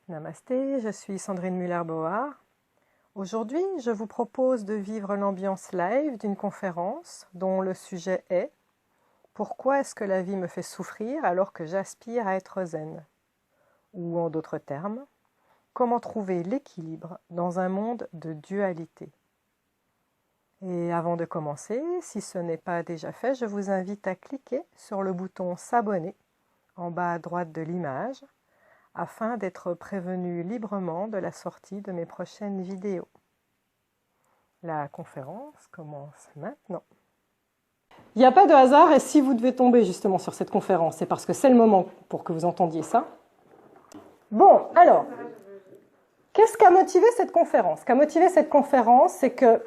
Namasté, je suis Sandrine Muller-Board. Aujourd'hui, je vous propose de vivre l'ambiance live d'une conférence dont le sujet est « Pourquoi est-ce que la vie me fait souffrir alors que j'aspire à être zen ?» ou en d'autres termes, comment trouver l'équilibre dans un monde de dualité. Et avant de commencer, si ce n'est pas déjà fait, je vous invite à cliquer sur le bouton « S'abonner » en bas à droite de l'image afin d'être prévenu librement de la sortie de mes prochaines vidéos. La conférence commence maintenant. Il n'y a pas de hasard, et si vous devez tomber justement sur cette conférence, c'est parce que c'est le moment pour que vous entendiez ça. Bon, alors, qu'est-ce qui a motivé cette conférence? Ce qui a motivé cette conférence, c'est que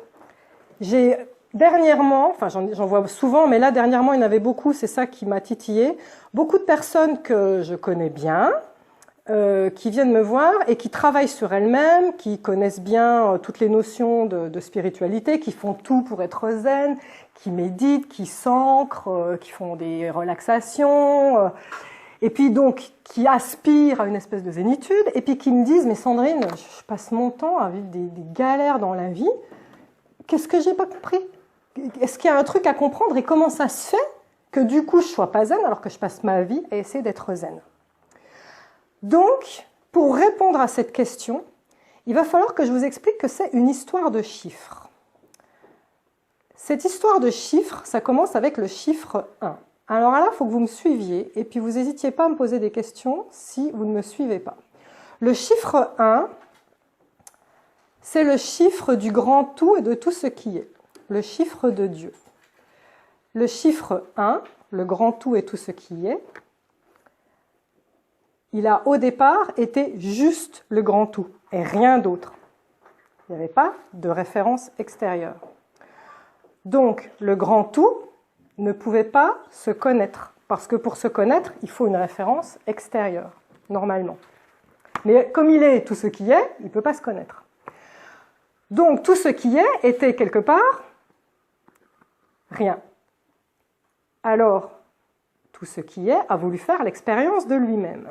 j'ai dernièrement, enfin j'en vois souvent, mais là dernièrement il y en avait beaucoup, c'est ça qui m'a titillé, beaucoup de personnes que je connais bien, qui viennent me voir et qui travaillent sur elles-mêmes, qui connaissent bien toutes les notions de spiritualité, qui font tout pour être zen, qui méditent, qui s'ancrent, qui font des relaxations, et puis donc qui aspirent à une espèce de zénitude, et puis qui me disent « Mais Sandrine, je passe mon temps à vivre des galères dans la vie, qu'est-ce que j'ai pas compris? Est-ce qu'il y a un truc à comprendre et comment ça se fait que du coup je sois pas zen alors que je passe ma vie à essayer d'être zen ?» Donc, pour répondre à cette question, il va falloir que je vous explique que c'est une histoire de chiffres. Cette histoire de chiffres, ça commence avec le chiffre 1. Alors là, il faut que vous me suiviez, et puis vous n'hésitiez pas à me poser des questions si vous ne me suivez pas. Le chiffre 1, c'est le chiffre du grand tout et de tout ce qui est, le chiffre de Dieu. Le chiffre 1, le grand tout et tout ce qui est, il a au départ été juste le grand tout et rien d'autre. Il n'y avait pas de référence extérieure. Donc le grand tout ne pouvait pas se connaître, parce que pour se connaître, il faut une référence extérieure, normalement. Mais comme il est tout ce qui est, il ne peut pas se connaître. Donc tout ce qui est était quelque part rien. Alors, tout ce qui est a voulu faire l'expérience de lui-même.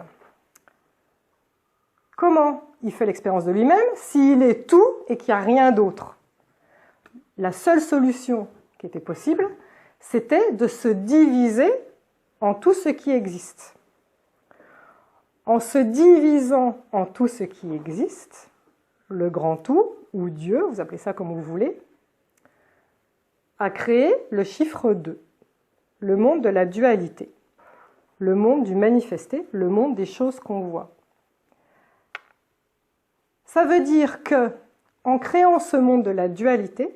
Comment il fait l'expérience de lui-même s'il est tout et qu'il n'y a rien d'autre? La seule solution qui était possible, c'était de se diviser en tout ce qui existe. En se divisant en tout ce qui existe, le grand tout, ou Dieu, vous appelez ça comme vous voulez, a créé le chiffre 2, le monde de la dualité, le monde du manifesté, le monde des choses qu'on voit. Ça veut dire que, en créant ce monde de la dualité,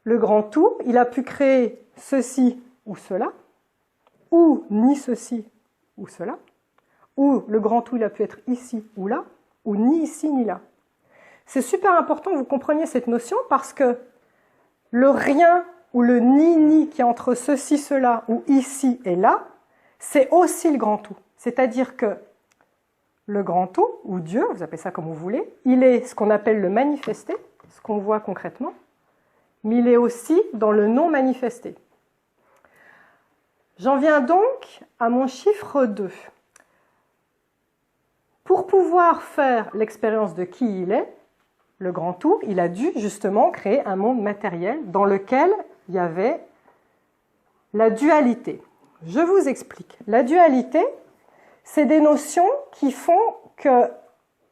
le grand tout, il a pu créer ceci ou cela, ou ni ceci ou cela, ou le grand tout, il a pu être ici ou là, ou ni ici ni là. C'est super important que vous compreniez cette notion parce que le rien ou le ni qui est entre ceci, cela, ou ici et là, c'est aussi le grand tout. C'est-à-dire que le grand tout, ou Dieu, vous appelez ça comme vous voulez, il est ce qu'on appelle le manifesté, ce qu'on voit concrètement, mais il est aussi dans le non manifesté. J'en viens donc à mon chiffre 2. Pour pouvoir faire l'expérience de qui il est, le grand tout, il a dû justement créer un monde matériel dans lequel il y avait la dualité. Je vous explique. La dualité, c'est des notions qui font que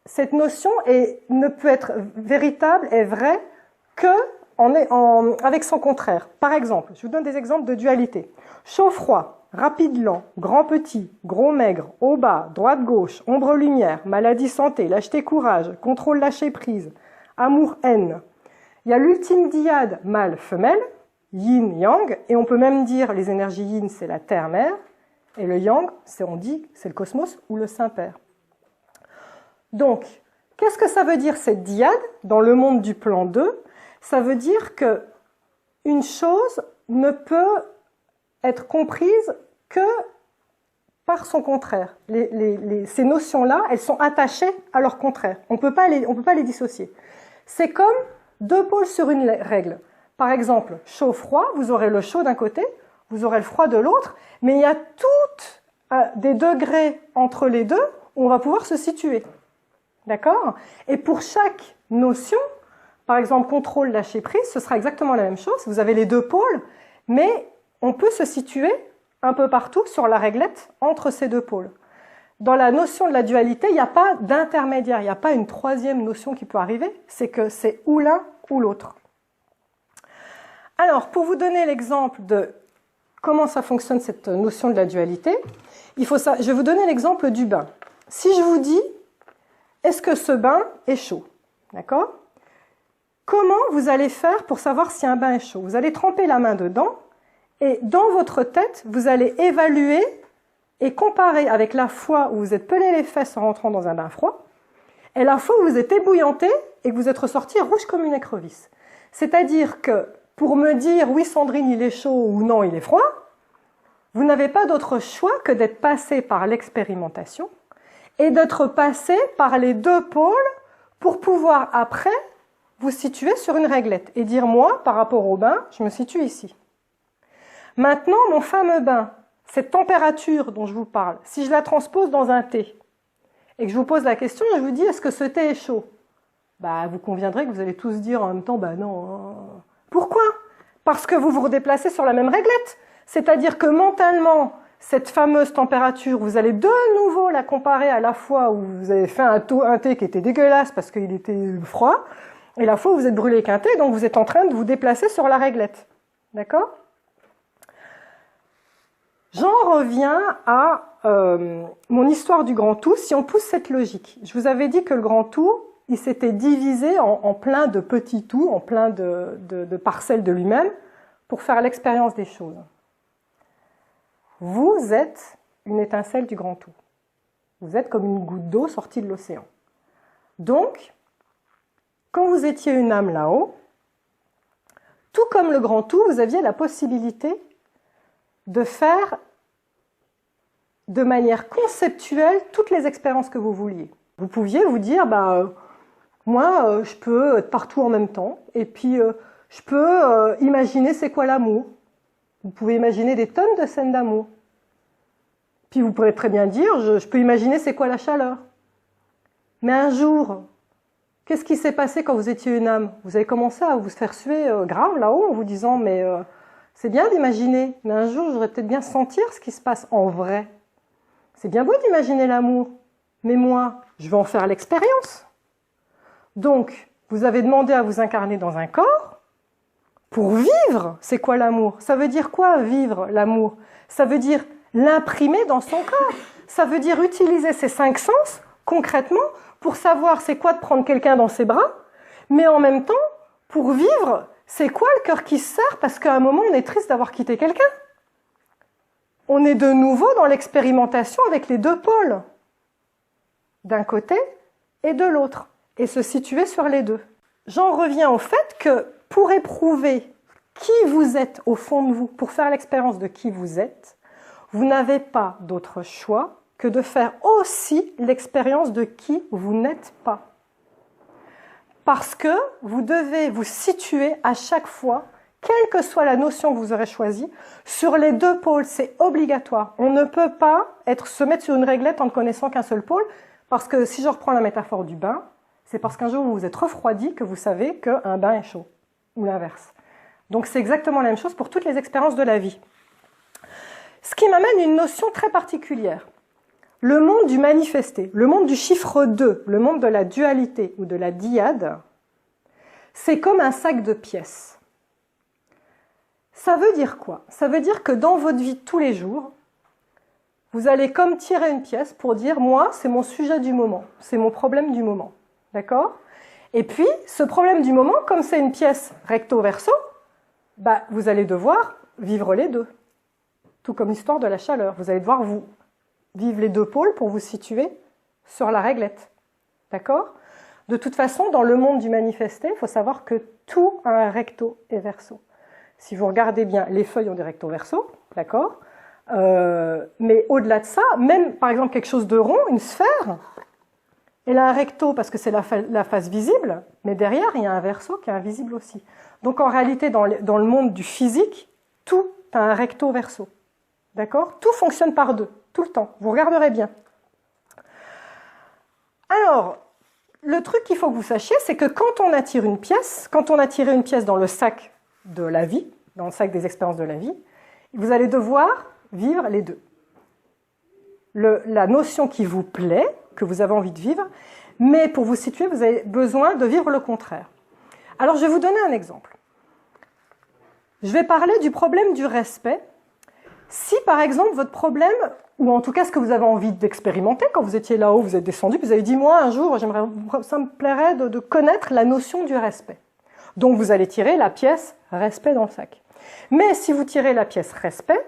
cette notion ne peut être véritable et vraie que avec son contraire. Par exemple, je vous donne des exemples de dualité. Chaud-froid, rapide-lent, grand-petit, gros-maigre, haut-bas, droite-gauche, ombre-lumière, maladie-santé, lâcheté-courage, contrôle-lâcher-prise, amour-haine. Il y a l'ultime dyade mâle-femelle, yin-yang, et on peut même dire les énergies yin, c'est la terre-mère, et le yang, on dit c'est le cosmos ou le Saint-Père. Donc, qu'est-ce que ça veut dire cette dyade dans le monde du plan 2? Ça veut dire qu'une chose ne peut être comprise que par son contraire. Ces notions-là, elles sont attachées à leur contraire. On ne peut pas les dissocier. C'est comme deux pôles sur une règle. Par exemple, chaud-froid, vous aurez le chaud d'un côté, vous aurez le froid de l'autre, mais il y a toutes des degrés entre les deux où on va pouvoir se situer. D'accord? Et pour chaque notion, par exemple contrôle, lâcher prise, ce sera exactement la même chose. Vous avez les deux pôles, mais on peut se situer un peu partout sur la réglette entre ces deux pôles. Dans la notion de la dualité, il n'y a pas d'intermédiaire, il n'y a pas une troisième notion qui peut arriver, c'est que c'est ou l'un ou l'autre. Alors, pour vous donner l'exemple de comment ça fonctionne cette notion de la dualité, je vais vous donner l'exemple du bain. Si je vous dis, est-ce que ce bain est chaud? D'accord? Comment vous allez faire pour savoir si un bain est chaud? Vous allez tremper la main dedans et dans votre tête, vous allez évaluer et comparer avec la fois où vous êtes pelé les fesses en rentrant dans un bain froid et la fois où vous êtes ébouillanté et que vous êtes ressorti rouge comme une écrevisse. C'est-à-dire que pour me dire oui Sandrine il est chaud ou non il est froid, vous n'avez pas d'autre choix que d'être passé par l'expérimentation et d'être passé par les deux pôles pour pouvoir après vous situer sur une réglette et dire moi par rapport au bain je me situe ici. Maintenant mon fameux bain, cette température dont je vous parle, si je la transpose dans un thé et que je vous pose la question, je vous dis est-ce que ce thé est chaud? Bah, vous conviendrez que vous allez tous dire en même temps bah non. Pourquoi? Parce que vous vous redéplacez sur la même réglette. C'est-à-dire que mentalement, cette fameuse température, vous allez de nouveau la comparer à la fois où vous avez fait un thé qui était dégueulasse parce qu'il était froid, et la fois où vous êtes brûlé qu'un thé, donc vous êtes en train de vous déplacer sur la réglette. D'accord? J'en reviens à mon histoire du grand tout, si on pousse cette logique. Je vous avais dit que le grand tout, il s'était divisé en plein de petits tout, en plein de parcelles de lui-même, pour faire l'expérience des choses. Vous êtes une étincelle du grand tout. Vous êtes comme une goutte d'eau sortie de l'océan. Donc, quand vous étiez une âme là-haut, tout comme le grand tout, vous aviez la possibilité de faire de manière conceptuelle toutes les expériences que vous vouliez. Vous pouviez vous dire, moi, je peux être partout en même temps, et puis je peux imaginer c'est quoi l'amour. Vous pouvez imaginer des tonnes de scènes d'amour. Puis vous pourrez très bien dire, je peux imaginer c'est quoi la chaleur. Mais un jour, qu'est-ce qui s'est passé quand vous étiez une âme? Vous avez commencé à vous faire suer grave là-haut en vous disant, mais c'est bien d'imaginer, mais un jour, j'aurais peut-être bien sentir ce qui se passe en vrai. C'est bien beau d'imaginer l'amour, mais moi, je vais en faire l'expérience. Donc, vous avez demandé à vous incarner dans un corps pour vivre. C'est quoi l'amour? Ça veut dire quoi, vivre l'amour? Ça veut dire l'imprimer dans son corps. Ça veut dire utiliser ses 5 sens, concrètement, pour savoir c'est quoi de prendre quelqu'un dans ses bras, mais en même temps, pour vivre, c'est quoi le cœur qui se serre parce qu'à un moment, on est triste d'avoir quitté quelqu'un. On est de nouveau dans l'expérimentation avec les deux pôles, d'un côté et de l'autre, et se situer sur les deux. J'en reviens au fait que pour éprouver qui vous êtes au fond de vous, pour faire l'expérience de qui vous êtes, vous n'avez pas d'autre choix que de faire aussi l'expérience de qui vous n'êtes pas. Parce que vous devez vous situer à chaque fois, quelle que soit la notion que vous aurez choisie, sur les deux pôles, c'est obligatoire. On ne peut pas se mettre sur une réglette en ne connaissant qu'un seul pôle, parce que si je reprends la métaphore du bain, c'est parce qu'un jour vous vous êtes refroidi que vous savez qu'un bain est chaud, ou l'inverse. Donc c'est exactement la même chose pour toutes les expériences de la vie. Ce qui m'amène à une notion très particulière. Le monde du manifesté, le monde du chiffre 2, le monde de la dualité ou de la dyade, c'est comme un sac de pièces. Ça veut dire quoi? Ça veut dire que dans votre vie de tous les jours, vous allez comme tirer une pièce pour dire « moi, c'est mon sujet du moment, c'est mon problème du moment ». D'accord? Et puis, ce problème du moment, comme c'est une pièce recto-verso, vous allez devoir vivre les deux. Tout comme l'histoire de la chaleur. Vous allez devoir vivre les deux pôles pour vous situer sur la réglette. D'accord? De toute façon, dans le monde du manifesté, il faut savoir que tout a un recto et verso. Si vous regardez bien, les feuilles ont des recto verso, d'accord? Mais au-delà de ça, même par exemple quelque chose de rond, une sphère, elle a un recto parce que c'est la face visible, mais derrière il y a un verso qui est invisible aussi. Donc en réalité, dans le monde du physique, tout a un recto verso. D'accord? Tout fonctionne par deux, tout le temps. Vous regarderez bien. Alors, le truc qu'il faut que vous sachiez, c'est que quand on attire une pièce, quand on a tiré une pièce dans le sac de la vie, dans le sac des expériences de la vie, vous allez devoir vivre les deux. La notion qui vous plaît, que vous avez envie de vivre, mais pour vous situer, vous avez besoin de vivre le contraire. Alors, je vais vous donner un exemple. Je vais parler du problème du respect. Si, par exemple, votre problème, ou en tout cas ce que vous avez envie d'expérimenter, quand vous étiez là-haut, vous êtes descendu, vous avez dit, moi, un jour, ça me plairait de connaître la notion du respect. Donc, vous allez tirer la pièce respect dans le sac. Mais si vous tirez la pièce respect,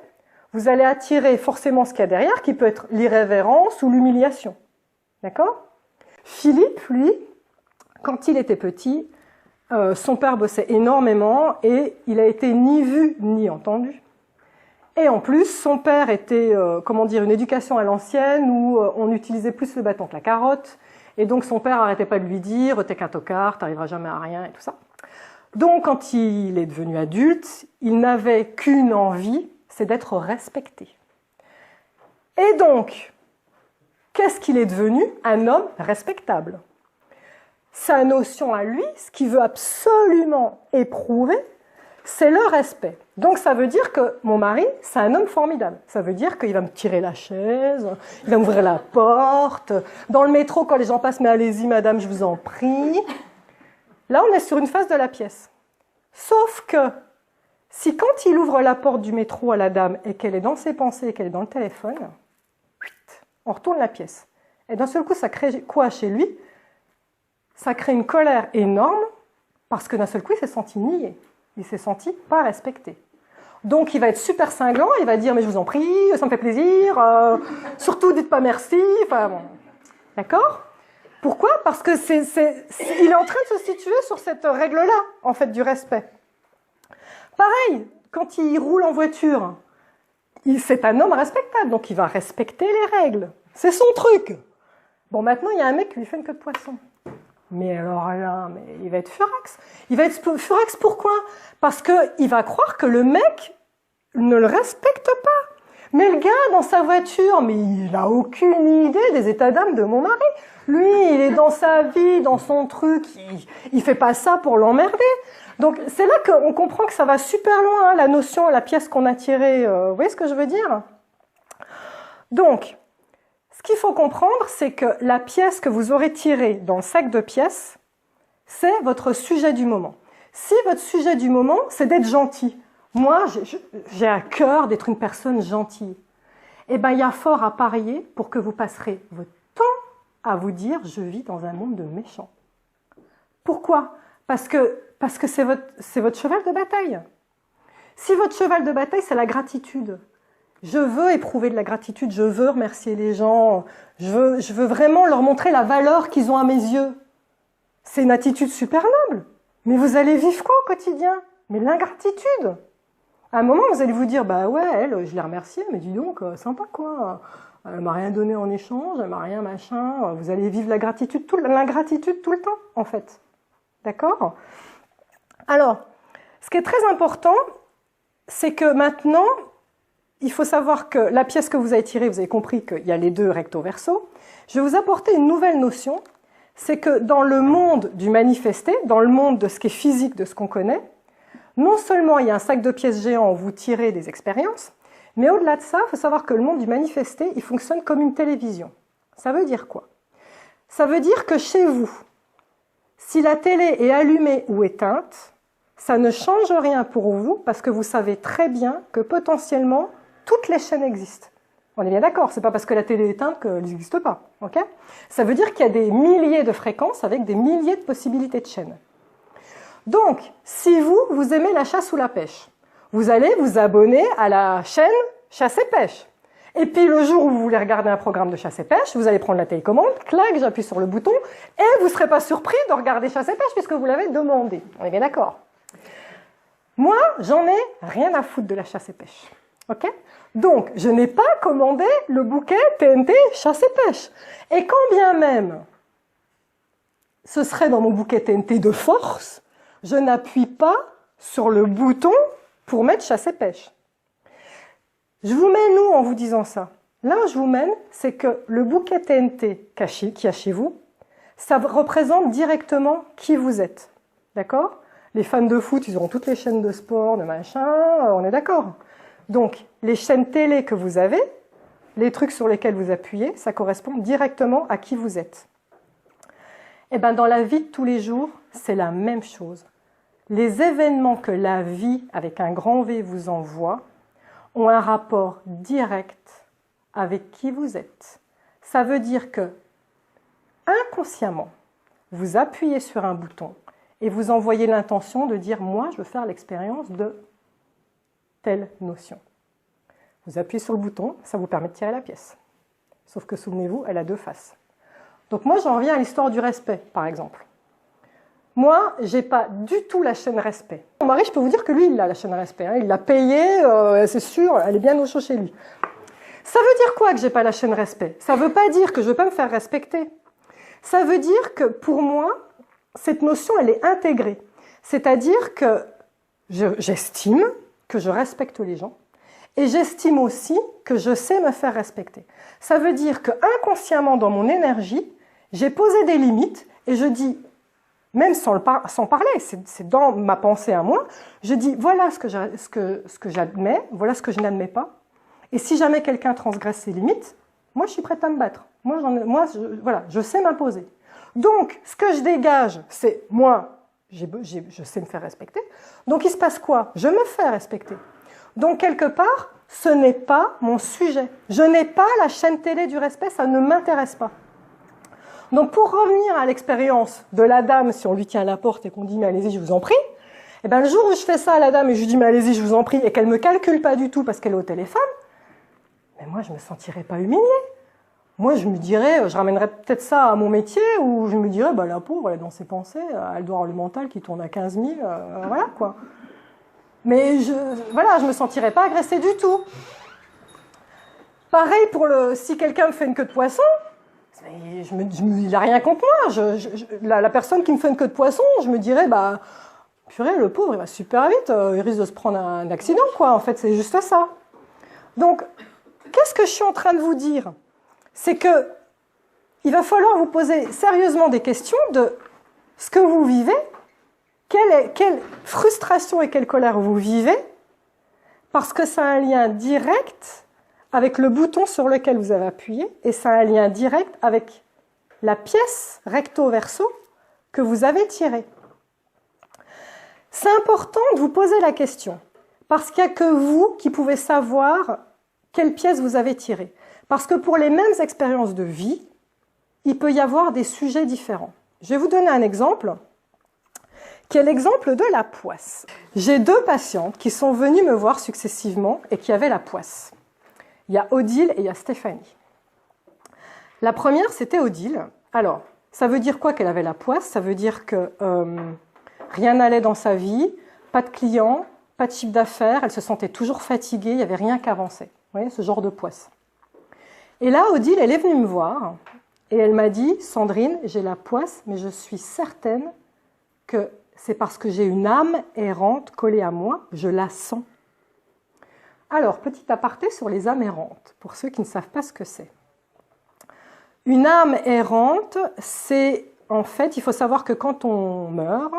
vous allez attirer forcément ce qu'il y a derrière, qui peut être l'irrévérence ou l'humiliation. D'accord ? Philippe, lui, quand il était petit, son père bossait énormément et il a été ni vu ni entendu. Et en plus, son père était, comment dire, une éducation à l'ancienne où on utilisait plus le bâton que la carotte. Et donc son père n'arrêtait pas de lui dire « t'es qu'un tocard, t'arriveras jamais à rien » et tout ça. Donc quand il est devenu adulte, il n'avait qu'une envie, c'est d'être respecté. Et donc, qu'est-ce qu'il est devenu? Un homme respectable. Sa notion à lui, ce qu'il veut absolument éprouver, c'est le respect. Donc ça veut dire que mon mari, c'est un homme formidable. Ça veut dire qu'il va me tirer la chaise, il va m'ouvrir la porte. Dans le métro, quand les gens passent, mais allez-y madame, je vous en prie. Là, on est sur une phase de la pièce. Sauf que si quand il ouvre la porte du métro à la dame et qu'elle est dans ses pensées et qu'elle est dans le téléphone, on retourne la pièce. Et d'un seul coup, ça crée quoi chez lui? Ça crée une colère énorme parce que d'un seul coup, il s'est senti nié. Il s'est senti pas respecté. Donc, il va être super cinglant, il va dire « mais je vous en prie, ça me fait plaisir, surtout dites pas merci ». Enfin, bon. D'accord? Pourquoi? Parce que il est en train de se situer sur cette règle-là, en fait, du respect. Pareil, quand il roule en voiture, c'est un homme respectable, donc il va respecter les règles. C'est son truc. Bon, maintenant, il y a un mec qui lui fait une queue de poisson. Mais alors là, il va être furax. Il va être furax pourquoi? Parce qu'il va croire que le mec ne le respecte pas. Mais le gars, dans sa voiture, mais il n'a aucune idée des états d'âme de mon mari. Lui, il est dans sa vie, dans son truc, il fait pas ça pour l'emmerder. Donc c'est là qu'on comprend que ça va super loin, hein, la notion, la pièce qu'on a tirée. Vous voyez ce que je veux dire? Donc, ce qu'il faut comprendre, c'est que la pièce que vous aurez tirée dans le sac de pièces, c'est votre sujet du moment. Si votre sujet du moment, c'est d'être gentil, moi, j'ai à cœur d'être une personne gentille, eh bien, il y a fort à parier pour que vous passerez votre temps à vous dire « je vis dans un monde de méchants ». Pourquoi? Parce que c'est votre cheval de bataille. Si votre cheval de bataille, c'est la gratitude, je veux éprouver de la gratitude, je veux remercier les gens, je veux vraiment leur montrer la valeur qu'ils ont à mes yeux. C'est une attitude super noble. Mais vous allez vivre quoi au quotidien? Mais l'ingratitude. À un moment, vous allez vous dire, bah ouais, elle, je l'ai remerciée, mais dis donc, sympa quoi. Elle m'a rien donné en échange, elle m'a rien machin. Vous allez vivre l'ingratitude tout le temps, en fait. D'accord? Alors, ce qui est très important, c'est que maintenant, il faut savoir que la pièce que vous avez tirée, vous avez compris qu'il y a les deux recto-verso. Je vais vous apporter une nouvelle notion, c'est que dans le monde du manifesté, dans le monde de ce qui est physique, de ce qu'on connaît, non seulement il y a un sac de pièces géant où vous tirez des expériences, mais au-delà de ça, il faut savoir que le monde du manifesté, il fonctionne comme une télévision. Ça veut dire quoi? Ça veut dire que chez vous, si la télé est allumée ou éteinte, ça ne change rien pour vous parce que vous savez très bien que potentiellement, toutes les chaînes existent. On est bien d'accord, c'est pas parce que la télé est éteinte qu'elle n'existe pas. Okay? Ça veut dire qu'il y a des milliers de fréquences avec des milliers de possibilités de chaînes. Donc, si vous aimez la chasse ou la pêche, vous allez vous abonner à la chaîne Chasse et Pêche. Et puis le jour où vous voulez regarder un programme de chasse et pêche, vous allez prendre la télécommande, clac, j'appuie sur le bouton, et vous ne serez pas surpris de regarder chasse et pêche puisque vous l'avez demandé. On est bien d'accord? Moi, j'en ai rien à foutre de la chasse et pêche. Okay? Donc, je n'ai pas commandé le bouquet TNT chasse et pêche. Et quand bien même ce serait dans mon bouquet TNT de force, je n'appuie pas sur le bouton pour mettre chasse et pêche. Je vous mène où en vous disant ça? Là où je vous mène, c'est que le bouquet TNT qu'il y a chez vous, ça représente directement qui vous êtes. D'accord? Les fans de foot, ils auront toutes les chaînes de sport, de machin, on est d'accord. Donc, les chaînes télé que vous avez, les trucs sur lesquels vous appuyez, ça correspond directement à qui vous êtes. Et bien, dans la vie de tous les jours, c'est la même chose. Les événements que la vie, avec un grand V, vous envoie, ont un rapport direct avec qui vous êtes. Ça veut dire que, inconsciemment, vous appuyez sur un bouton et vous envoyez l'intention de dire « moi, je veux faire l'expérience de telle notion ». Vous appuyez sur le bouton, ça vous permet de tirer la pièce. Sauf que, souvenez-vous, elle a deux faces. Donc moi, j'en reviens à l'histoire du respect, par exemple. Moi, je n'ai pas du tout la chaîne respect. Mon mari, je peux vous dire que lui, il a la chaîne respect. Hein. Il l'a payée, c'est sûr, elle est bien au chaud chez lui. Ça veut dire quoi que je n'ai pas la chaîne respect? Ça ne veut pas dire que je ne veux pas me faire respecter. Ça veut dire que, pour moi, cette notion, elle est intégrée. C'est-à-dire que j'estime que je respecte les gens et j'estime aussi que je sais me faire respecter. Ça veut dire que inconsciemment, dans mon énergie, j'ai posé des limites et je dis, même sans parler, c'est dans ma pensée à moi, je dis voilà ce que j'admets, voilà ce que je n'admets pas. Et si jamais quelqu'un transgresse ses limites, moi je suis prête à me battre. Voilà, je sais m'imposer. Donc, ce que je dégage, c'est moi, je sais me faire respecter. Donc, il se passe quoi? Je me fais respecter. Donc, quelque part, ce n'est pas mon sujet. Je n'ai pas la chaîne télé du respect, ça ne m'intéresse pas. Donc, pour revenir à l'expérience de la dame, si on lui tient à la porte et qu'on dit « mais allez-y, je vous en prie », eh bien, le jour où je fais ça à la dame et je lui dis « mais allez-y, je vous en prie » et qu'elle ne me calcule pas du tout parce qu'elle est au téléphone, mais moi, je ne me sentirais pas humiliée. Moi, je me dirais, je ramènerais peut-être ça à mon métier, où je me dirais, bah, la pauvre, elle est dans ses pensées, elle doit avoir le mental qui tourne à 15 000, voilà, quoi. Mais je me sentirais pas agressée du tout. Pareil pour si quelqu'un me fait une queue de poisson, il n'a rien contre moi. La personne qui me fait une queue de poisson, je me dirais, bah, purée, le pauvre, il va super vite, il risque de se prendre un accident, quoi. En fait, c'est juste ça. Donc, qu'est-ce que je suis en train de vous dire? C'est que il va falloir vous poser sérieusement des questions de ce que vous vivez, quelle frustration et quelle colère vous vivez, parce que ça a un lien direct avec le bouton sur lequel vous avez appuyé, et ça a un lien direct avec la pièce recto-verso que vous avez tirée. C'est important de vous poser la question, parce qu'il n'y a que vous qui pouvez savoir quelle pièce vous avez tirée. Parce que pour les mêmes expériences de vie, il peut y avoir des sujets différents. Je vais vous donner un exemple, qui est l'exemple de la poisse. J'ai deux patientes qui sont venues me voir successivement et qui avaient la poisse. Il y a Odile et il y a Stéphanie. La première, c'était Odile. Alors, ça veut dire quoi qu'elle avait la poisse? Ça veut dire que rien n'allait dans sa vie, pas de clients, pas de chiffre d'affaires, elle se sentait toujours fatiguée, il n'y avait rien qui avançait. Vous voyez, ce genre de poisse. Et là, Odile, elle est venue me voir et elle m'a dit « Sandrine, j'ai la poisse, mais je suis certaine que c'est parce que j'ai une âme errante collée à moi, je la sens. » Alors, petit aparté sur les âmes errantes, pour ceux qui ne savent pas ce que c'est. Une âme errante, c'est en fait, il faut savoir que quand on meurt,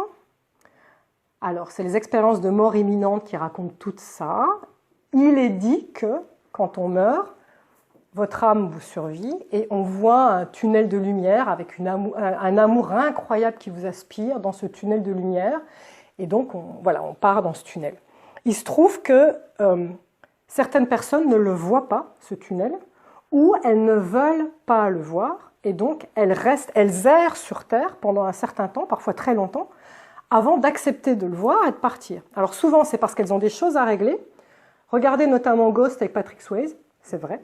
alors c'est les expériences de mort imminente qui racontent tout ça, il est dit que quand on meurt, votre âme vous survit et on voit un tunnel de lumière avec un amour incroyable qui vous aspire dans ce tunnel de lumière. Et donc, on part dans ce tunnel. Il se trouve que certaines personnes ne le voient pas, ce tunnel, ou elles ne veulent pas le voir. Et donc, elles errent sur Terre pendant un certain temps, parfois très longtemps, avant d'accepter de le voir et de partir. Alors souvent, c'est parce qu'elles ont des choses à régler. Regardez notamment Ghost avec Patrick Swayze, c'est vrai.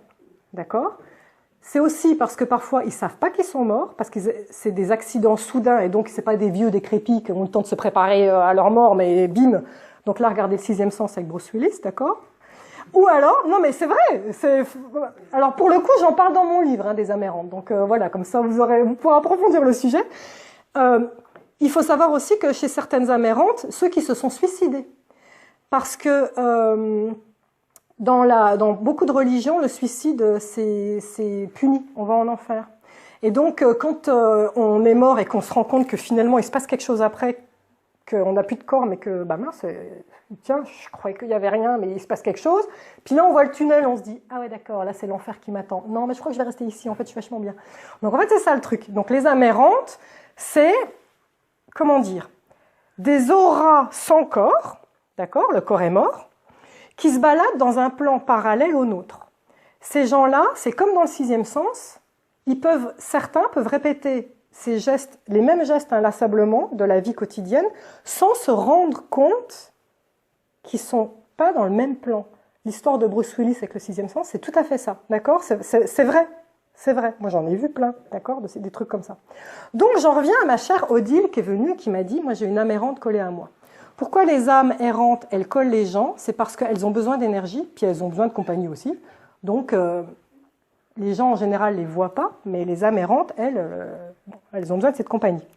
D'accord? C'est aussi parce que parfois, ils ne savent pas qu'ils sont morts, parce que c'est des accidents soudains, et donc ce n'est pas des vieux décrépits qui ont le temps de se préparer à leur mort, mais bim. Donc là, regardez le Sixième Sens avec Bruce Willis, d'accord? Ou alors, non mais c'est vrai, alors pour le coup, j'en parle dans mon livre, hein, des âmes errantes, donc voilà, comme ça vous pourrez approfondir le sujet. Il faut savoir aussi que chez certaines âmes errantes, ceux qui se sont suicidés, parce que dans beaucoup de religions, le suicide, c'est puni, on va en enfer. Et donc, quand on est mort et qu'on se rend compte que finalement, il se passe quelque chose après, qu'on n'a plus de corps, mais que, bah mince, tiens, je croyais qu'il n'y avait rien, mais il se passe quelque chose. Puis là, on voit le tunnel, on se dit, ah ouais, d'accord, là, c'est l'enfer qui m'attend. Non, mais je crois que je vais rester ici, en fait, je suis vachement bien. Donc, en fait, c'est ça le truc. Donc, les âmes errantes, c'est, comment dire, des auras sans corps, d'accord, le corps est mort, qui se baladent dans un plan parallèle au nôtre. Ces gens-là, c'est comme dans le sixième sens, certains peuvent répéter ces gestes, les mêmes gestes inlassablement de la vie quotidienne, sans se rendre compte qu'ils ne sont pas dans le même plan. L'histoire de Bruce Willis avec le sixième sens, c'est tout à fait ça, d'accord? C'est vrai, c'est vrai. Moi, j'en ai vu plein, d'accord, des trucs comme ça. Donc, j'en reviens à ma chère Odile qui est venue et qui m'a dit, moi, j'ai une âme errante collée à moi. Pourquoi les âmes errantes, elles collent les gens? C'est parce qu'elles ont besoin d'énergie, puis elles ont besoin de compagnie aussi. Donc, les gens, en général, ne les voient pas, mais les âmes errantes, elles ont besoin de cette compagnie.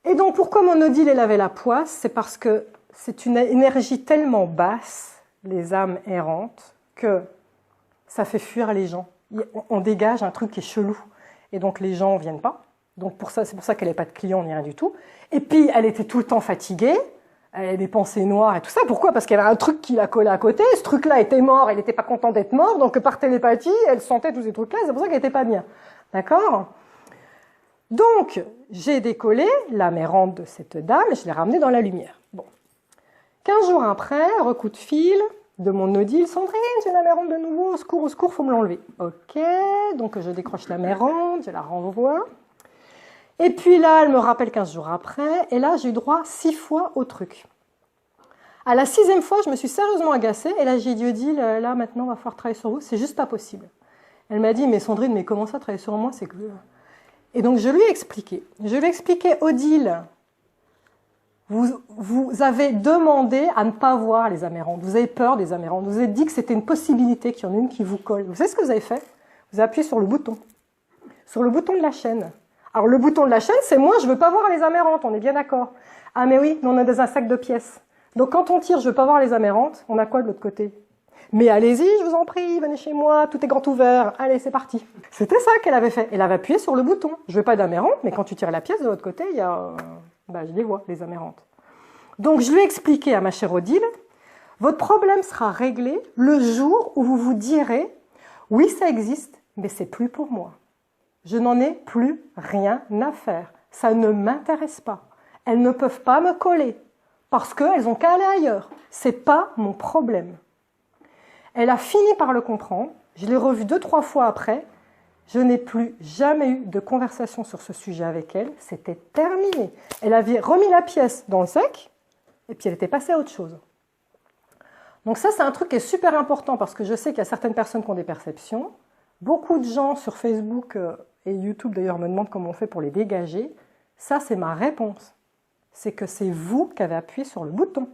Et donc, pourquoi mon Odile, elle avait la poisse? C'est parce que c'est une énergie tellement basse, les âmes errantes, que ça fait fuir les gens. On dégage un truc qui est chelou. Et donc, les gens ne viennent pas. Donc, c'est pour ça qu'elle n'avait pas de clients ni rien du tout. Et puis, elle était tout le temps fatiguée. Elle avait des pensées noires et tout ça. Pourquoi? Parce qu'il y avait un truc qui la collait à côté. Ce truc-là était mort, elle n'était pas contente d'être morte. Donc, par télépathie, elle sentait tous ces trucs-là. C'est pour ça qu'elle n'était pas bien. D'accord? Donc, j'ai décollé l'âme errante de cette dame et je l'ai ramenée dans la lumière. Bon. 15 jours après, recoup de fil de mon Odile. Sandrine, j'ai une âme errante de nouveau. Au secours, faut me l'enlever. Ok. Donc, je décroche l'âme errante, je la renvoie. Et puis là, elle me rappelle 15 jours après, et là, j'ai eu droit 6 fois au truc. À la 6e fois, je me suis sérieusement agacée, et là, j'ai dit, Odile, là, maintenant, on va falloir travailler sur vous, c'est juste pas possible. Elle m'a dit, mais Sandrine, mais comment ça, travailler sur moi, c'est que... Et donc, je lui ai expliqué. Je lui ai expliqué, Odile, vous avez demandé à ne pas voir les âmes errantes, vous avez peur des âmes errantes, vous avez dit que c'était une possibilité qu'il y en ait une qui vous colle. Vous savez ce que vous avez fait? Vous avez appuyé sur le bouton de la chaîne. Alors, le bouton de la chaîne, c'est moi, je veux pas voir les âmes errantes, on est bien d'accord. Ah, mais oui, on est dans un sac de pièces. Donc, quand on tire, je veux pas voir les âmes errantes, on a quoi de l'autre côté? Mais allez-y, je vous en prie, venez chez moi, tout est grand ouvert, allez, c'est parti. C'était ça qu'elle avait fait. Elle avait appuyé sur le bouton. Je veux pas d'âmes errantes, mais quand tu tires la pièce de l'autre côté, il y a... je les vois, les âmes errantes. Donc, je lui ai expliqué à ma chère Odile, votre problème sera réglé le jour où vous vous direz, oui, ça existe, mais c'est plus pour moi. Je n'en ai plus rien à faire. Ça ne m'intéresse pas. Elles ne peuvent pas me coller parce qu'elles ont qu'à aller ailleurs. C'est pas mon problème. Elle a fini par le comprendre. Je l'ai revu 2-3 fois après. Je n'ai plus jamais eu de conversation sur ce sujet avec elle. C'était terminé. Elle avait remis la pièce dans le sac et puis elle était passée à autre chose. Donc ça, c'est un truc qui est super important parce que je sais qu'il y a certaines personnes qui ont des perceptions. Beaucoup de gens sur Facebook et YouTube d'ailleurs me demandent comment on fait pour les dégager. Ça, c'est ma réponse. C'est que c'est vous qui avez appuyé sur le bouton.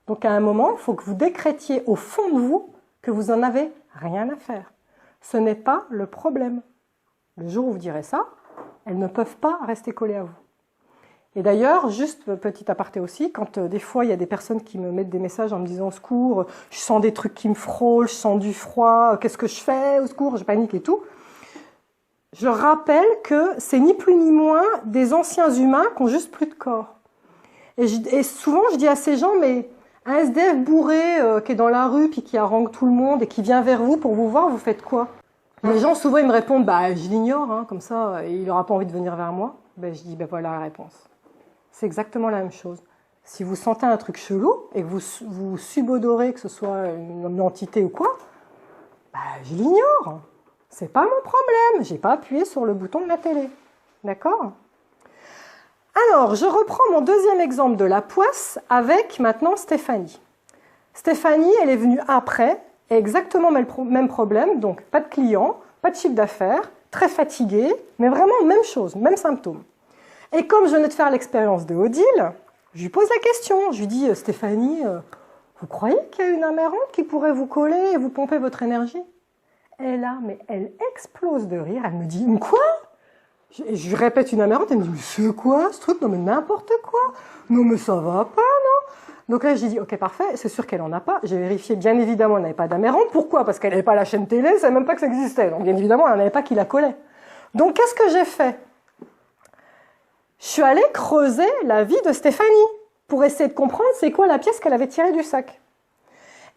Donc à un moment, il faut que vous décrétiez au fond de vous que vous n'en avez rien à faire. Ce n'est pas le problème. Le jour où vous direz ça, elles ne peuvent pas rester collées à vous. Et d'ailleurs, juste petit aparté aussi, quand des fois il y a des personnes qui me mettent des messages en me disant « Au secours, je sens des trucs qui me frôlent, je sens du froid, qu'est-ce que je fais? Au secours, je panique et tout », je rappelle que c'est ni plus ni moins des anciens humains qui ont juste plus de corps. Et souvent, je dis à ces gens, mais un SDF bourré qui est dans la rue puis qui harangue tout le monde et qui vient vers vous pour vous voir, vous faites quoi? Les gens, souvent, ils me répondent, je l'ignore, hein, comme ça, il n'aura pas envie de venir vers moi. Je dis, voilà la réponse. C'est exactement la même chose. Si vous sentez un truc chelou et que vous subodorez que ce soit une entité ou quoi, je l'ignore. C'est pas mon problème. J'ai pas appuyé sur le bouton de la télé. D'accord? Alors, je reprends mon deuxième exemple de la poisse avec maintenant Stéphanie. Stéphanie, elle est venue après, exactement même problème, donc pas de clients, pas de chiffre d'affaires, très fatiguée, mais vraiment même chose, même symptôme. Et comme je venais de faire l'expérience de Odile, je lui pose la question. Je lui dis, Stéphanie, vous croyez qu'il y a une âme errante qui pourrait vous coller et vous pomper votre énergie? Elle explose de rire. Elle me dit, quoi? Je lui répète une âme errante. Elle me dit, mais c'est quoi ce truc? Non, mais n'importe quoi. Non, mais ça va pas, non? Donc là, j'ai dit, ok, parfait, c'est sûr qu'elle en a pas. J'ai vérifié, bien évidemment, elle n'avait pas d'Amérande. Pourquoi? Parce qu'elle n'avait pas la chaîne télé, elle ne savait même pas que ça existait. Donc bien évidemment, elle n'en avait pas qui la collait. Donc qu'est-ce que j'ai fait? Je suis allée creuser la vie de Stéphanie pour essayer de comprendre c'est quoi la pièce qu'elle avait tirée du sac.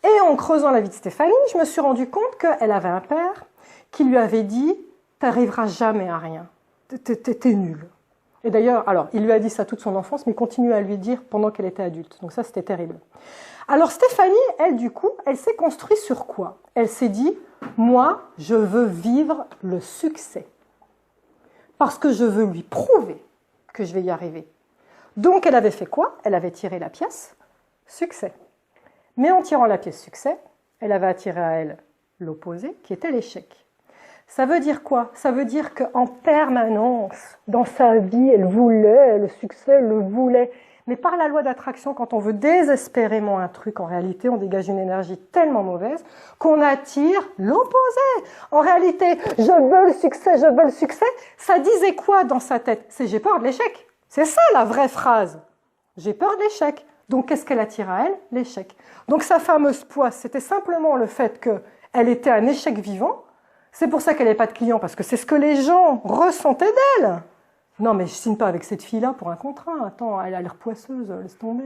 Et en creusant la vie de Stéphanie, je me suis rendu compte qu'elle avait un père qui lui avait dit « T'arriveras jamais à rien, t'es nul ». Et d'ailleurs, alors, il lui a dit ça toute son enfance, mais il continue à lui dire pendant qu'elle était adulte. Donc ça, c'était terrible. Alors Stéphanie, elle, du coup, elle s'est construite sur quoi? Elle s'est dit « Moi, je veux vivre le succès. Parce que je veux lui prouver que je vais y arriver. » Donc elle avait fait quoi? Elle avait tiré la pièce « Succès ». Mais en tirant la pièce succès, elle avait attiré à elle l'opposé, qui était l'échec. Ça veut dire quoi? Ça veut dire qu'en permanence, dans sa vie, elle voulait, le succès, elle le voulait. Mais par la loi d'attraction, quand on veut désespérément un truc, en réalité, on dégage une énergie tellement mauvaise qu'on attire l'opposé. En réalité, je veux le succès, ça disait quoi dans sa tête? C'est j'ai peur de l'échec. C'est ça la vraie phrase. J'ai peur de l'échec. Donc, qu'est-ce qu'elle attire à elle? L'échec. Donc, sa fameuse poisse, c'était simplement le fait qu'elle était un échec vivant. C'est pour ça qu'elle n'avait pas de clients, parce que c'est ce que les gens ressentaient d'elle. Non, mais je ne signe pas avec cette fille-là pour un contrat. Attends, elle a l'air poisseuse, laisse tomber.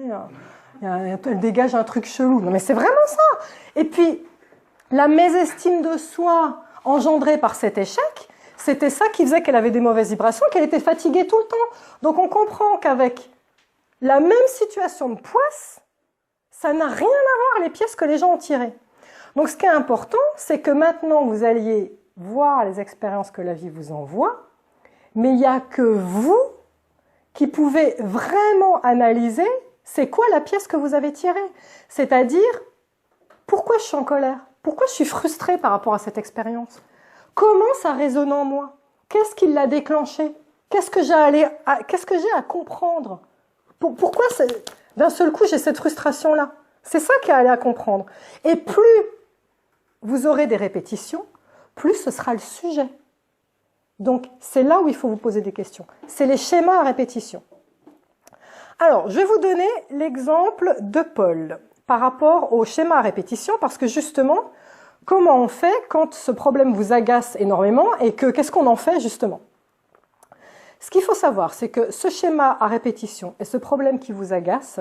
Elle dégage un truc chelou. Non, mais c'est vraiment ça. Et puis, la mésestime de soi engendrée par cet échec, c'était ça qui faisait qu'elle avait des mauvaises vibrations, qu'elle était fatiguée tout le temps. Donc, on comprend qu'avec la même situation de poisse, ça n'a rien à voir les pièces que les gens ont tirées. Donc ce qui est important, c'est que maintenant vous alliez voir les expériences que la vie vous envoie, mais il n'y a que vous qui pouvez vraiment analyser c'est quoi la pièce que vous avez tirée. C'est-à-dire, pourquoi je suis en colère? Pourquoi je suis frustrée par rapport à cette expérience? Comment ça résonne en moi? Qu'est-ce qui l'a déclenché? Qu'est-ce que j'ai à comprendre? Pourquoi d'un seul coup j'ai cette frustration-là? C'est ça qu'il y a à comprendre. Et plus vous aurez des répétitions, plus ce sera le sujet. Donc c'est là où il faut vous poser des questions. C'est les schémas à répétition. Alors, je vais vous donner l'exemple de Paul par rapport au schéma à répétition, parce que justement, comment on fait quand ce problème vous agace énormément et qu'est-ce qu'on en fait justement? Ce qu'il faut savoir, c'est que ce schéma à répétition et ce problème qui vous agace,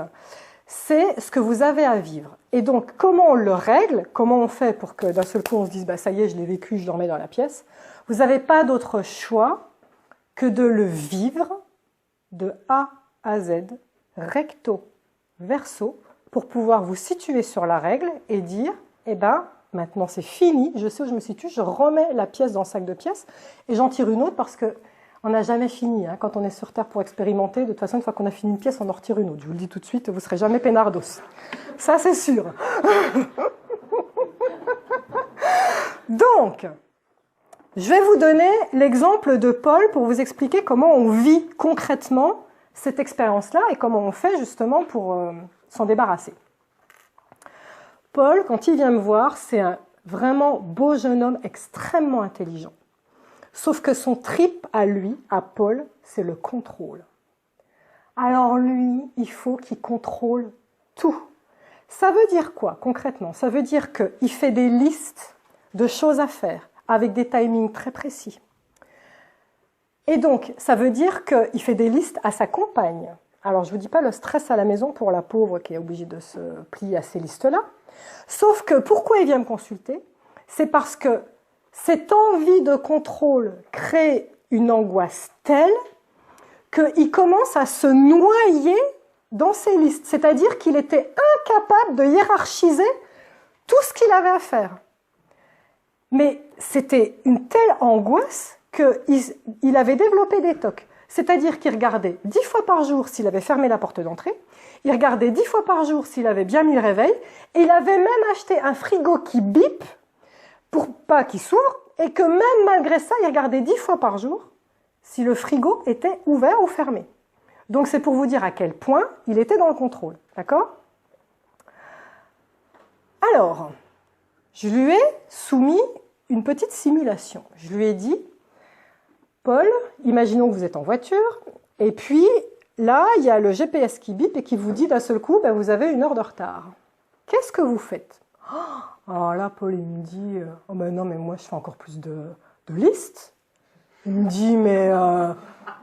c'est ce que vous avez à vivre. Et donc, comment on le règle? Comment on fait pour que d'un seul coup on se dise bah, « ça y est, je l'ai vécu, je le remets dans la pièce ?» Vous n'avez pas d'autre choix que de le vivre de A à Z, recto, verso, pour pouvoir vous situer sur la règle et dire « eh ben, maintenant c'est fini, je sais où je me situe, je remets la pièce dans le sac de pièces et j'en tire une autre parce que on n'a jamais fini. Hein. Quand on est sur Terre pour expérimenter, de toute façon, une fois qu'on a fini une pièce, on en retire une autre. Je vous le dis tout de suite, vous ne serez jamais peinardos. Ça, c'est sûr. Donc, je vais vous donner l'exemple de Paul pour vous expliquer comment on vit concrètement cette expérience-là et comment on fait justement pour s'en débarrasser. Paul, quand il vient me voir, c'est un vraiment beau jeune homme extrêmement intelligent. Sauf que son trip à lui, à Paul, c'est le contrôle. Alors lui, il faut qu'il contrôle tout. Ça veut dire quoi concrètement? Ça veut dire qu'il fait des listes de choses à faire avec des timings très précis. Et donc, ça veut dire qu'il fait des listes à sa compagne. Alors, je ne vous dis pas le stress à la maison pour la pauvre qui est obligée de se plier à ces listes-là. Sauf que pourquoi il vient me consulter? C'est parce que cette envie de contrôle crée une angoisse telle qu'il commence à se noyer dans ses listes. C'est-à-dire qu'il était incapable de hiérarchiser tout ce qu'il avait à faire. Mais c'était une telle angoisse qu'il avait développé des tocs. C'est-à-dire qu'il regardait 10 fois par jour s'il avait fermé la porte d'entrée, il regardait 10 fois par jour s'il avait bien mis le réveil, et il avait même acheté un frigo qui bip pour pas qu'il s'ouvre, et que même malgré ça, il regardait 10 fois par jour si le frigo était ouvert ou fermé. Donc c'est pour vous dire à quel point il était dans le contrôle. D'accord? Alors, je lui ai soumis une petite simulation. Je lui ai dit, Paul, imaginons que vous êtes en voiture, et puis là, il y a le GPS qui bip et qui vous dit d'un seul coup, ben, vous avez 1 heure de retard. Qu'est-ce que vous faites? Alors là, Paul, il me dit, oh ben non, mais moi, je fais encore plus de listes. Il me dit, mais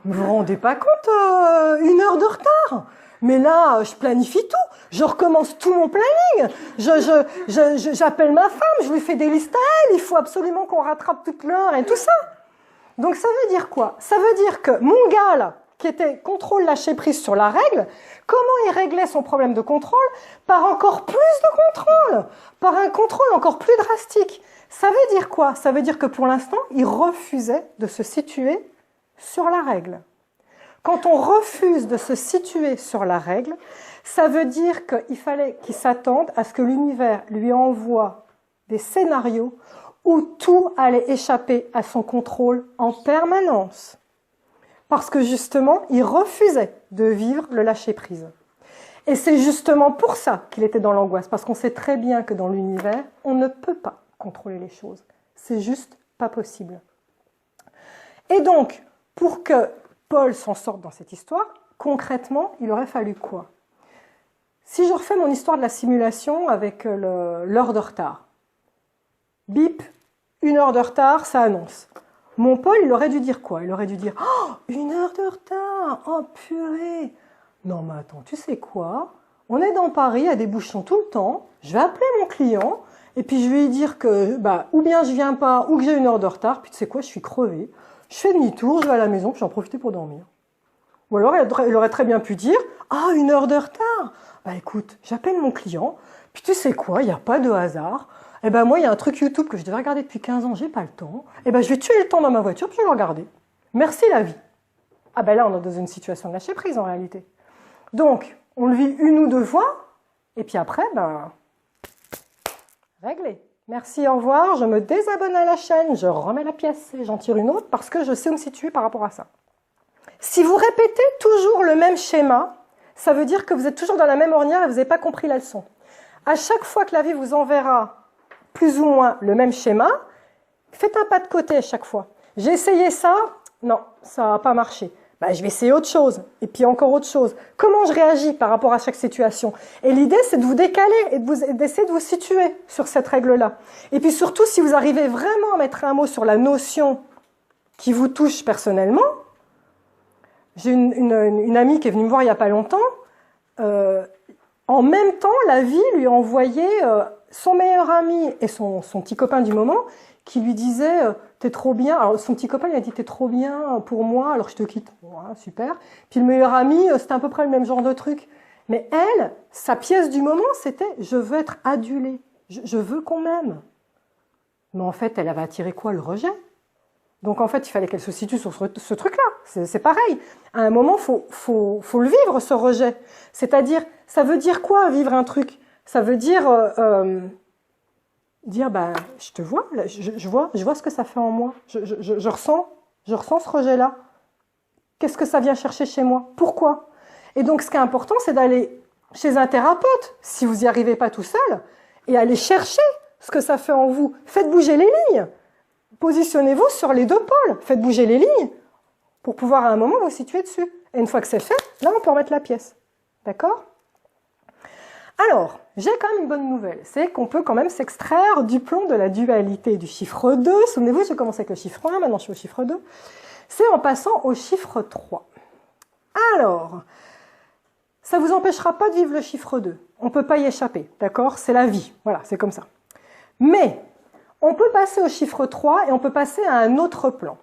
vous vous rendez pas compte, 1 heure de retard? Mais là, je planifie tout. Je recommence tout mon planning. J'appelle ma femme, je lui fais des listes à elle. Il faut absolument qu'on rattrape toute l'heure et tout ça. Donc ça veut dire quoi? Ça veut dire que mon gars, là, qui était contrôle lâcher prise sur la règle, comment il réglait son problème de contrôle? Par encore plus de contrôle, par un contrôle encore plus drastique. Ça veut dire quoi? Ça veut dire que pour l'instant, il refusait de se situer sur la règle. Quand on refuse de se situer sur la règle, ça veut dire qu'il fallait qu'il s'attende à ce que l'univers lui envoie des scénarios où tout allait échapper à son contrôle en permanence. Parce que justement, il refusait de vivre le lâcher-prise. Et c'est justement pour ça qu'il était dans l'angoisse, parce qu'on sait très bien que dans l'univers, on ne peut pas contrôler les choses. C'est juste pas possible. Et donc, pour que Paul s'en sorte dans cette histoire, concrètement, il aurait fallu quoi? Si je refais mon histoire de la simulation avec l'heure de retard, bip, 1 heure de retard, ça annonce. Mon Paul, il aurait dû dire quoi? Il aurait dû dire « Oh, 1 heure de retard! Oh, purée! Non, mais attends, tu sais quoi? On est dans Paris, il y a des bouchons tout le temps. Je vais appeler mon client et puis je vais lui dire que ou bien je viens pas ou que j'ai 1 heure de retard. Puis tu sais quoi? Je suis crevée. Je fais demi-tour, je vais à la maison, puis j'en profite pour dormir. » Ou alors, il aurait très bien pu dire « Ah, 1 heure de retard! Bah écoute, j'appelle mon client, puis tu sais quoi? Il n'y a pas de hasard. Eh ben moi, il y a un truc YouTube que je devais regarder depuis 15 ans, j'ai pas le temps. Eh ben je vais tuer le temps dans ma voiture, puis je vais le regarder. Merci la vie. » Ah ben là, on est dans une situation de lâcher prise en réalité. Donc, on le vit 1 ou 2 fois, et puis après, réglé. Merci, au revoir, je me désabonne à la chaîne, je remets la pièce et j'en tire une autre parce que je sais où me situer par rapport à ça. Si vous répétez toujours le même schéma, ça veut dire que vous êtes toujours dans la même ornière et vous n'avez pas compris la leçon. À chaque fois que la vie vous enverra plus ou moins le même schéma, faites un pas de côté à chaque fois. J'ai essayé ça, non, ça n'a pas marché. Je vais essayer autre chose, et puis encore autre chose. Comment je réagis par rapport à chaque situation? Et l'idée, c'est de vous décaler et d'essayer de vous situer sur cette règle-là. Et puis surtout, si vous arrivez vraiment à mettre un mot sur la notion qui vous touche personnellement, j'ai une amie qui est venue me voir il n'y a pas longtemps, en même temps, la vie lui a envoyé son meilleur ami et son petit copain du moment qui lui disait t'es trop bien. Alors son petit copain lui a dit t'es trop bien pour moi, alors je te quitte. Voilà, super. Puis le meilleur ami, c'était à peu près le même genre de truc. Mais elle, sa pièce du moment, c'était je veux être adulée, je veux qu'on m'aime. Mais en fait, elle avait attiré quoi? Le rejet. Donc en fait, il fallait qu'elle se situe sur ce truc-là. C'est pareil. À un moment, faut le vivre, ce rejet. C'est-à-dire, ça veut dire quoi, vivre un truc? Ça veut dire dire, je te vois, là, je vois ce que ça fait en moi. Je ressens ce rejet-là. Qu'est-ce que ça vient chercher chez moi? Pourquoi? Et donc, ce qui est important, c'est d'aller chez un thérapeute, si vous n'y arrivez pas tout seul, et aller chercher ce que ça fait en vous. Faites bouger les lignes. Positionnez-vous sur les 2 pôles. Faites bouger les lignes pour pouvoir à un moment vous situer dessus. Et une fois que c'est fait, là, on peut remettre la pièce. D'accord? Alors, j'ai quand même une bonne nouvelle. C'est qu'on peut quand même s'extraire du plomb de la dualité du chiffre 2. Souvenez-vous, j'ai commencé avec le chiffre 1, maintenant je suis au chiffre 2. C'est en passant au chiffre 3. Alors, ça ne vous empêchera pas de vivre le chiffre 2. On ne peut pas y échapper, d'accord? C'est la vie, voilà, c'est comme ça. Mais, on peut passer au chiffre 3 et on peut passer à un autre plan.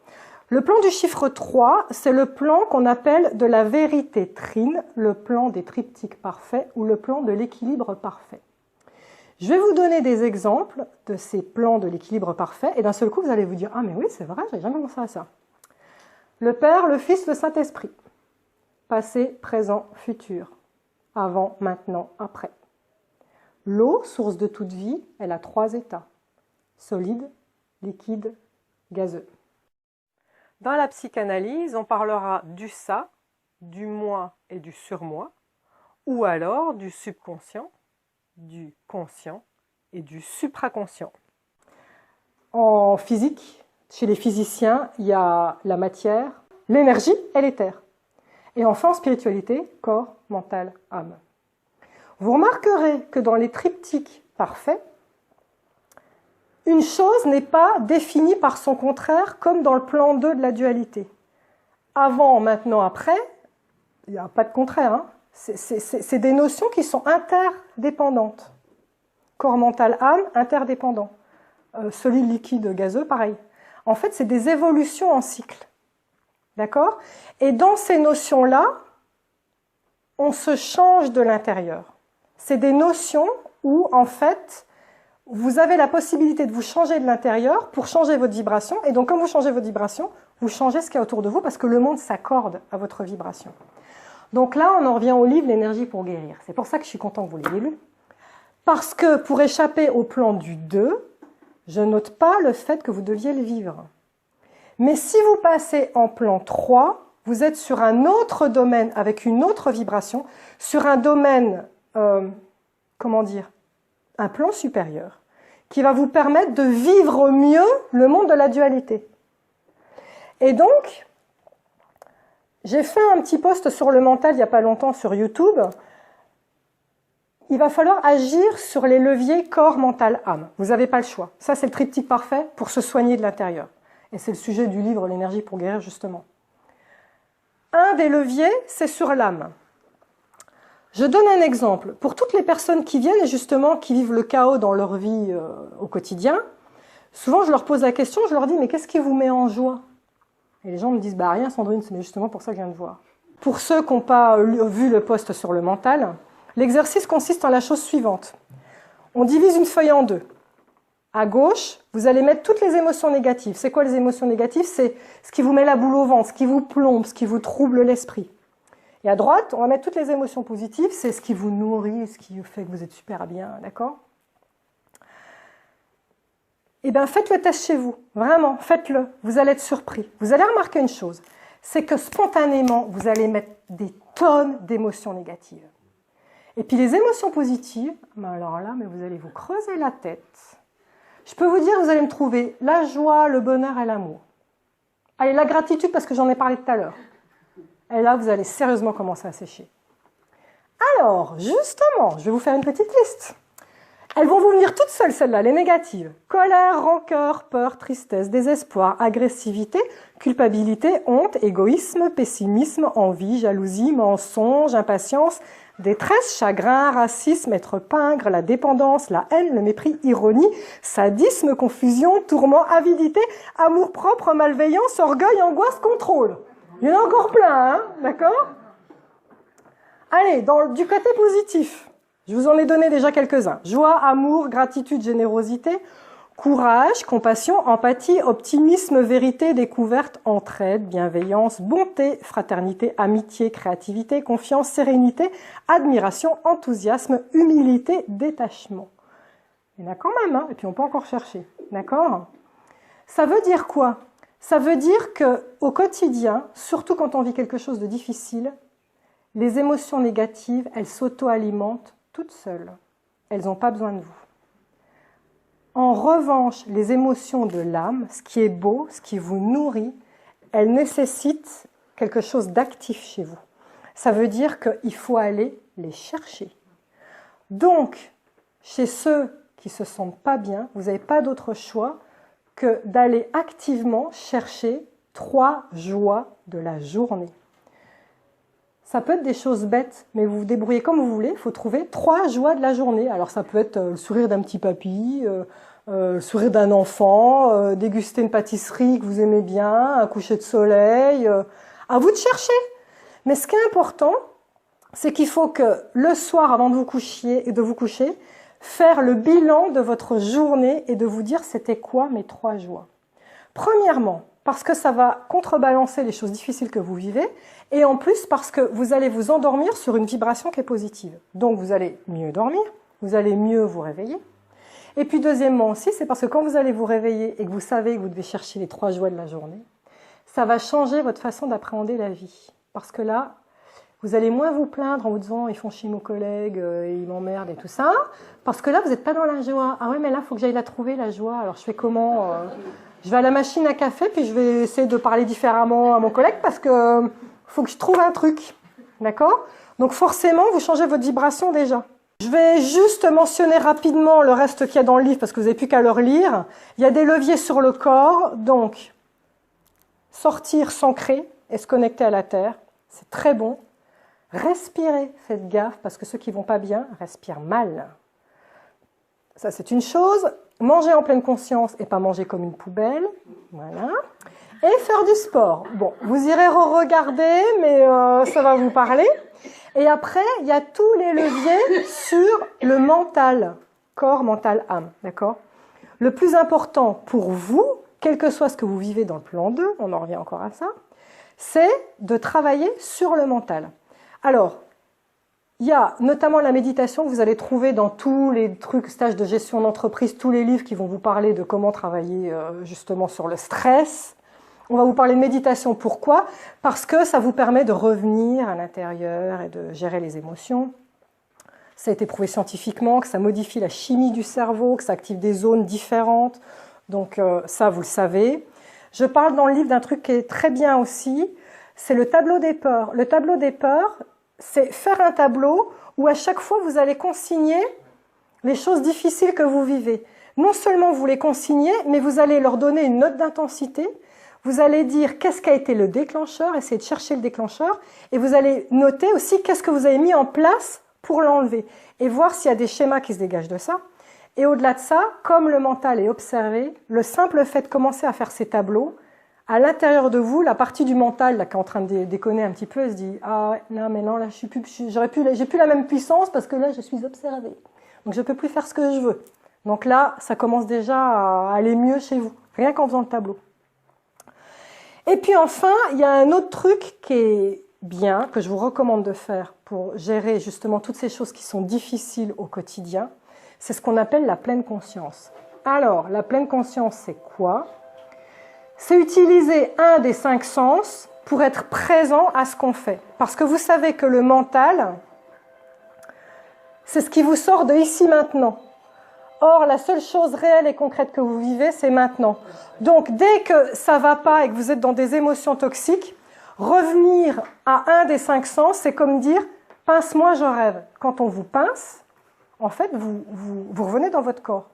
Le plan du chiffre 3, c'est le plan qu'on appelle de la vérité trine, le plan des triptyques parfaits ou le plan de l'équilibre parfait. Je vais vous donner des exemples de ces plans de l'équilibre parfait et d'un seul coup, vous allez vous dire « Ah mais oui, c'est vrai, j'ai jamais pensé à ça. » Le Père, le Fils, le Saint-Esprit. Passé, présent, futur. Avant, maintenant, après. L'eau, source de toute vie, elle a 3 états. Solide, liquide, gazeux. Dans la psychanalyse, on parlera du ça, du moi et du surmoi, ou alors du subconscient, du conscient et du supraconscient. En physique, chez les physiciens, il y a la matière, l'énergie et l'éther. Et enfin, en spiritualité, corps, mental, âme. Vous remarquerez que dans les triptyques parfaits, une chose n'est pas définie par son contraire comme dans le plan 2 de la dualité. Avant, maintenant, après, il n'y a pas de contraire. Hein. C'est des notions qui sont interdépendantes. Corps, mental, âme, interdépendants. Solide, liquide, gazeux, pareil. En fait, c'est des évolutions en cycle. D'accord? Et dans ces notions-là, on se change de l'intérieur. C'est des notions où, en fait, vous avez la possibilité de vous changer de l'intérieur pour changer votre vibration. Et donc, comme vous changez votre vibration, vous changez ce qu'il y a autour de vous parce que le monde s'accorde à votre vibration. Donc là, on en revient au livre « L'énergie pour guérir ». C'est pour ça que je suis content que vous l'ayez lu. Parce que pour échapper au plan du 2, je note pas le fait que vous deviez le vivre. Mais si vous passez en plan 3, vous êtes sur un autre domaine avec une autre vibration, sur un domaine, comment dire, un plan supérieur, qui va vous permettre de vivre mieux le monde de la dualité. Et donc, j'ai fait un petit post sur le mental il n'y a pas longtemps sur YouTube. Il va falloir agir sur les leviers corps, mental, âme. Vous n'avez pas le choix. Ça, c'est le triptyque parfait pour se soigner de l'intérieur. Et c'est le sujet du livre « L'énergie pour guérir », justement. Un des leviers, c'est sur l'âme. Je donne un exemple. Pour toutes les personnes qui viennent et justement qui vivent le chaos dans leur vie au quotidien, souvent je leur pose la question, je leur dis « Mais qu'est-ce qui vous met en joie ?» Et les gens me disent « Bah rien Sandrine, c'est justement pour ça que je viens de voir. » Pour ceux qui n'ont pas vu le post sur le mental, l'exercice consiste en la chose suivante. On divise une feuille en deux. À gauche, vous allez mettre toutes les émotions négatives. C'est quoi les émotions négatives? C'est ce qui vous met la boule au ventre, ce qui vous plombe, ce qui vous trouble l'esprit. Et à droite, on va mettre toutes les émotions positives. C'est ce qui vous nourrit, ce qui fait que vous êtes super bien, d'accord? Eh bien, faites le test chez vous. Vraiment, faites-le. Vous allez être surpris. Vous allez remarquer une chose. C'est que spontanément, vous allez mettre des tonnes d'émotions négatives. Et puis les émotions positives, ben alors là, mais vous allez vous creuser la tête. Je peux vous dire, vous allez me trouver la joie, le bonheur et l'amour. Allez, la gratitude, parce que j'en ai parlé tout à l'heure. Et là, vous allez sérieusement commencer à sécher. Alors, justement, je vais vous faire une petite liste. Elles vont vous venir toutes seules, celles-là, les négatives. Colère, rancœur, peur, tristesse, désespoir, agressivité, culpabilité, honte, égoïsme, pessimisme, envie, jalousie, mensonge, impatience, détresse, chagrin, racisme, être pingre, la dépendance, la haine, le mépris, ironie, sadisme, confusion, tourment, avidité, amour-propre, malveillance, orgueil, angoisse, contrôle. Il y en a encore plein, hein, d'accord? Allez, du côté positif, je vous en ai donné déjà quelques-uns. Joie, amour, gratitude, générosité, courage, compassion, empathie, optimisme, vérité, découverte, entraide, bienveillance, bonté, fraternité, amitié, créativité, confiance, sérénité, admiration, enthousiasme, humilité, détachement. Il y en a quand même, hein, et puis on peut encore chercher, d'accord? Ça veut dire quoi? Ça veut dire qu'au quotidien, surtout quand on vit quelque chose de difficile, les émotions négatives, elles s'auto-alimentent toutes seules. Elles n'ont pas besoin de vous. En revanche, les émotions de l'âme, ce qui est beau, ce qui vous nourrit, elles nécessitent quelque chose d'actif chez vous. Ça veut dire qu'il faut aller les chercher. Donc, chez ceux qui ne se sentent pas bien, vous n'avez pas d'autre choix que d'aller activement chercher 3 joies de la journée. Ça peut être des choses bêtes, mais vous vous débrouillez comme vous voulez. Il faut trouver 3 joies de la journée. Alors ça peut être le sourire d'un petit papy, le sourire d'un enfant, déguster une pâtisserie que vous aimez bien, un coucher de soleil. À vous de chercher. Mais ce qui est important, c'est qu'il faut que le soir, avant de vous coucher, faire le bilan de votre journée et de vous dire c'était quoi mes 3 joies. Premièrement, parce que ça va contrebalancer les choses difficiles que vous vivez, et en plus parce que vous allez vous endormir sur une vibration qui est positive. Donc vous allez mieux dormir, vous allez mieux vous réveiller. Et puis deuxièmement aussi, c'est parce que quand vous allez vous réveiller et que vous savez que vous devez chercher les 3 joies de la journée, ça va changer votre façon d'appréhender la vie. Parce que là, vous allez moins vous plaindre en vous disant « ils font chier mon collègue, ils m'emmerdent et tout ça », parce que là, vous n'êtes pas dans la joie. « Ah ouais, mais là, il faut que j'aille la trouver, la joie. Alors je fais comment Je vais à la machine à café, puis je vais essayer de parler différemment à mon collègue parce que il faut que je trouve un truc. D'accord? Donc forcément, vous changez votre vibration déjà. Je vais juste mentionner rapidement le reste qu'il y a dans le livre, parce que vous n'avez plus qu'à le relire. Il y a des leviers sur le corps, donc sortir, s'ancrer et se connecter à la terre, c'est très bon. Respirer, faites gaffe, parce que ceux qui ne vont pas bien respirent mal. Ça, c'est une chose. Manger en pleine conscience et pas manger comme une poubelle. Voilà. Et faire du sport. Bon, vous irez re-regarder, mais ça va vous parler. Et après, il y a tous les leviers sur le mental. Corps, mental, âme. D'accord? Le plus important pour vous, quel que soit ce que vous vivez dans le plan 2, on en revient encore à ça, c'est de travailler sur le mental. Alors, il y a notamment la méditation que vous allez trouver dans tous les trucs, stages de gestion d'entreprise, tous les livres qui vont vous parler de comment travailler justement sur le stress. On va vous parler de méditation. Pourquoi? Parce que ça vous permet de revenir à l'intérieur et de gérer les émotions. Ça a été prouvé scientifiquement que ça modifie la chimie du cerveau, que ça active des zones différentes. Donc ça, vous le savez. Je parle dans le livre d'un truc qui est très bien aussi, c'est le tableau des peurs. Le tableau des peurs, c'est faire un tableau où à chaque fois vous allez consigner les choses difficiles que vous vivez. Non seulement vous les consignez, mais vous allez leur donner une note d'intensité. Vous allez dire qu'est-ce qui a été le déclencheur, essayer de chercher le déclencheur, et vous allez noter aussi qu'est-ce que vous avez mis en place pour l'enlever, et voir s'il y a des schémas qui se dégagent de ça. Et au-delà de ça, comme le mental est observé, le simple fait de commencer à faire ces tableaux, à l'intérieur de vous, la partie du mental là, qui est en train de déconner un petit peu, elle se dit « Ah non, mais non, là, j'ai plus la même puissance parce que là, je suis observée. Donc, je ne peux plus faire ce que je veux. » Donc là, ça commence déjà à aller mieux chez vous, rien qu'en faisant le tableau. Et puis enfin, il y a un autre truc qui est bien, que je vous recommande de faire pour gérer justement toutes ces choses qui sont difficiles au quotidien, c'est ce qu'on appelle la pleine conscience. Alors, la pleine conscience, c'est quoi? C'est utiliser un des 5 sens pour être présent à ce qu'on fait. Parce que vous savez que le mental, c'est ce qui vous sort de ici maintenant. Or, la seule chose réelle et concrète que vous vivez, c'est maintenant. Donc, dès que ça ne va pas et que vous êtes dans des émotions toxiques, revenir à un des 5 sens, c'est comme dire « pince-moi, je rêve ». Quand on vous pince, en fait, vous revenez dans votre corps.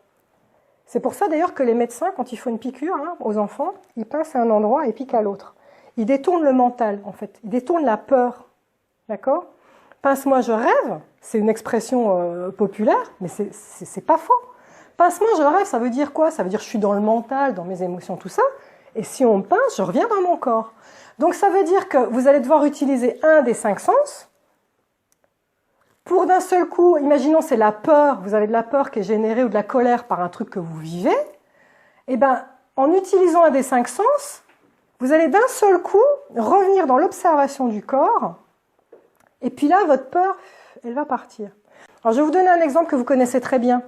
C'est pour ça d'ailleurs que les médecins, quand ils font une piqûre aux enfants, ils pincent à un endroit et piquent à l'autre. Ils détournent le mental, en fait. Ils détournent la peur. D'accord? Pince-moi, je rêve, c'est une expression populaire, mais c'est pas faux. Pince-moi, je rêve, ça veut dire quoi? Ça veut dire je suis dans le mental, dans mes émotions, tout ça. Et si on me pince, je reviens dans mon corps. Donc ça veut dire que vous allez devoir utiliser un des 5 sens. Pour d'un seul coup, imaginons c'est la peur, vous avez de la peur qui est générée ou de la colère par un truc que vous vivez, et bien en utilisant un des 5 sens, vous allez d'un seul coup revenir dans l'observation du corps, et puis là votre peur, elle va partir. Alors je vais vous donner un exemple que vous connaissez très bien.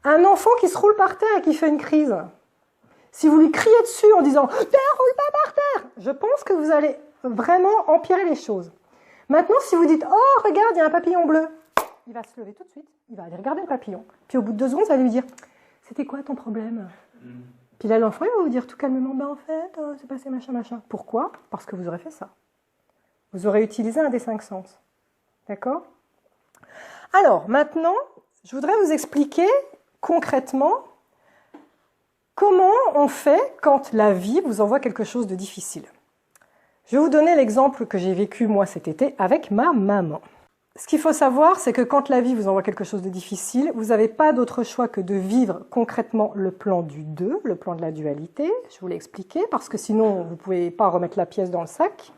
Un enfant qui se roule par terre et qui fait une crise. Si vous lui criez dessus en disant « Ne roule pas par terre !» je pense que vous allez vraiment empirer les choses. Maintenant, si vous dites « Oh, regarde, il y a un papillon bleu », il va se lever tout de suite, il va aller regarder le papillon. Puis au bout de 2 secondes, vous allez lui dire « C'était quoi ton problème ?» Puis là, l'enfant, il va vous dire tout calmement « Ben en fait, c'est passé machin, machin. » Pourquoi? Parce que vous aurez fait ça. Vous aurez utilisé un des 5 sens. D'accord? Alors, maintenant, je voudrais vous expliquer concrètement comment on fait quand la vie vous envoie quelque chose de difficile. Je vais vous donner l'exemple que j'ai vécu moi cet été avec ma maman. Ce qu'il faut savoir, c'est que quand la vie vous envoie quelque chose de difficile, vous n'avez pas d'autre choix que de vivre concrètement le plan du 2, le plan de la dualité. Je vous l'ai expliqué, parce que sinon, vous ne pouvez pas remettre la pièce dans le sac.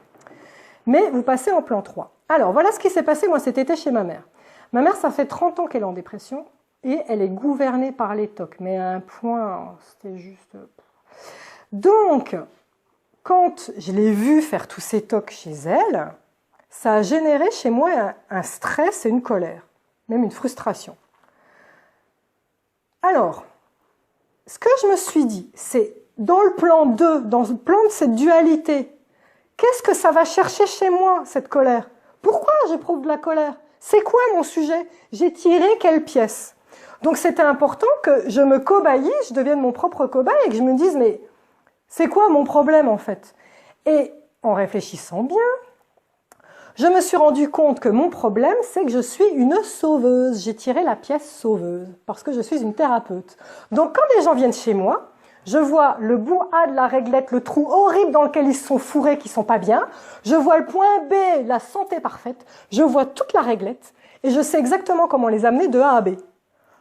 Mais vous passez en plan 3. Alors, voilà ce qui s'est passé moi cet été chez ma mère. Ma mère, ça fait 30 ans qu'elle est en dépression, et elle est gouvernée par les TOC. Mais à un point, c'était juste... Donc... Quand je l'ai vue faire tous ces tocs chez elle, ça a généré chez moi un stress et une colère, même une frustration. Alors, ce que je me suis dit, c'est dans le plan 2, dans le plan de cette dualité, qu'est-ce que ça va chercher chez moi, cette colère? Pourquoi j'éprouve de la colère? C'est quoi mon sujet? J'ai tiré quelle pièce? Donc c'était important que je me cobaye, je devienne mon propre cobaye et que je me dise, mais... c'est quoi mon problème en fait? Et en réfléchissant bien, je me suis rendu compte que mon problème, c'est que je suis une sauveuse. J'ai tiré la pièce sauveuse, parce que je suis une thérapeute. Donc quand les gens viennent chez moi, je vois le bout A de la réglette, le trou horrible dans lequel ils se sont fourrés, qui sont pas bien. Je vois le point B, la santé parfaite. Je vois toute la réglette, et je sais exactement comment les amener de A à B.